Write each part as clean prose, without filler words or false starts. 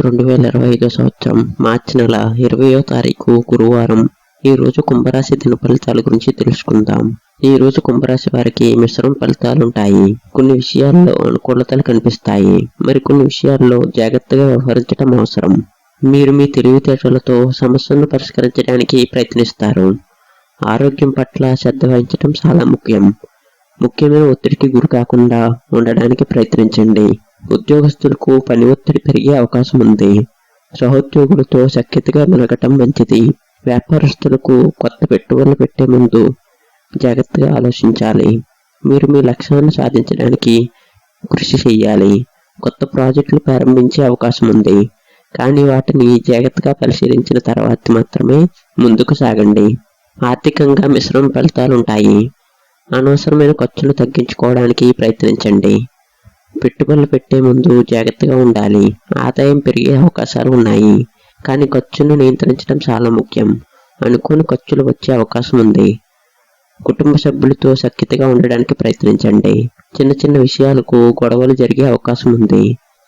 2025 సంవత్సరం మార్చి నెల 20వ తారీఖు గురువారం. ఈ రోజు కుంభరాశి దిన ఫలితాల గురించి తెలుసుకుందాం. ఈ రోజు కుంభరాశి వారికి మిశ్రమ ఫలితాలుంటాయి. కొన్ని విషయాల్లో అనుకూలతలు కనిపిస్తాయి, మరికొన్ని విషయాల్లో జాగ్రత్తగా వ్యవహరించడం అవసరం. మీరు మీ తెలివితేటలతో సమస్యలను పరిష్కరించడానికి ప్రయత్నిస్తారు. ఆరోగ్యం పట్ల శ్రద్ధ వహించడం చాలా ముఖ్యం. ముఖ్యమైన ఒత్తిడికి గురి కాకుండా ఉండడానికి ప్రయత్నించండి. ఉద్యోగస్తులకు పని ఒత్తిడి పెరిగే అవకాశం ఉంది. సహోద్యోగులతో సఖ్యతగా మెలగటం మంచిది. వ్యాపారస్తులకు కొత్త పెట్టుబడులు పెట్టే ముందు జాగ్రత్తగా ఆలోచించాలి. మీరు మీ లక్ష్యాన్ని సాధించడానికి కృషి చేయాలి. కొత్త ప్రాజెక్టులు ప్రారంభించే అవకాశం ఉంది, కానీ వాటిని జాగ్రత్తగా పరిశీలించిన తర్వాత మాత్రమే ముందుకు సాగండి. ఆర్థికంగా మిశ్రమ ఫలితాలుంటాయి. అనవసరమైన ఖర్చులు తగ్గించుకోవడానికి ప్రయత్నించండి. పెట్టుబడులు పెట్టే ముందు జాగ్రత్తగా ఉండాలి. ఆదాయం పెరిగే అవకాశాలు ఉన్నాయి, కానీ ఖర్చును నియంత్రించడం చాలా ముఖ్యం. అనుకోని ఖర్చులు వచ్చే అవకాశం ఉంది. కుటుంబ సభ్యులతో సఖ్యతగా ఉండడానికి ప్రయత్నించండి. చిన్న చిన్న విషయాలకు గొడవలు జరిగే అవకాశం ఉంది.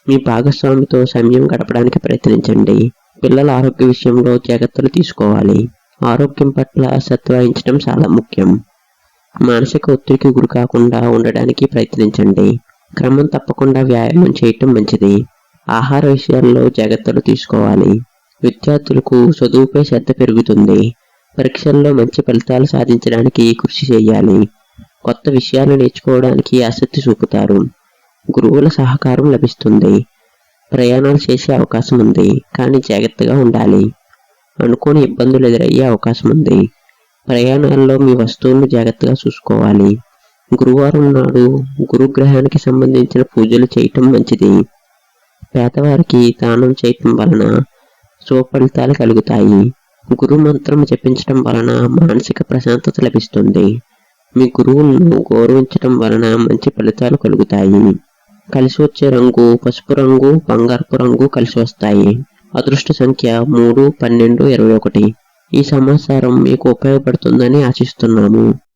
మీ భాగస్వామితో సమయం గడపడానికి ప్రయత్నించండి. పిల్లల ఆరోగ్య విషయంలో జాగ్రత్తలు తీసుకోవాలి. ఆరోగ్యం పట్ల శ్రద్ధ వహించడం చాలా ముఖ్యం. మానసిక ఒత్తిడికి గురి కాకుండా ఉండడానికి ప్రయత్నించండి. క్రమం తప్పకుండా వ్యాయామం చేయటం మంచిది. ఆహార విషయాల్లో జాగ్రత్తలు తీసుకోవాలి. విద్యార్థులకు చదువుపై శ్రద్ధ పెరుగుతుంది. పరీక్షల్లో మంచి ఫలితాలు సాధించడానికి కృషి చేయాలి. కొత్త విషయాలు నేర్చుకోవడానికి ఆసక్తి చూపుతారు. గురువుల సహకారం లభిస్తుంది. ప్రయాణాలు చేసే అవకాశం ఉంది, కానీ జాగ్రత్తగా ఉండాలి. అనుకోని ఇబ్బందులు ఎదురయ్యే అవకాశం ఉంది. ప్రయాణాల్లో మీ వస్తువులను జాగ్రత్తగా చూసుకోవాలి. గురువారం నాడు గురుగ్రహానికి సంబంధించిన పూజలు చేయటం మంచిది. పేదవారికి దానం చేయటం వలన శుభ ఫలితాలు కలుగుతాయి. గురు మంత్రం జపించటం వలన మానసిక ప్రశాంతత లభిస్తుంది. మీ గురువులను గౌరవించటం వలన మంచి ఫలితాలు కలుగుతాయి. కలిసి వచ్చే రంగు పసుపు రంగు, బంగారపు రంగు కలిసి వస్తాయి. అదృష్ట సంఖ్య 3, 12, 21. ఈ సమాచారం మీకు ఉపయోగపడుతుందని ఆశిస్తున్నాము.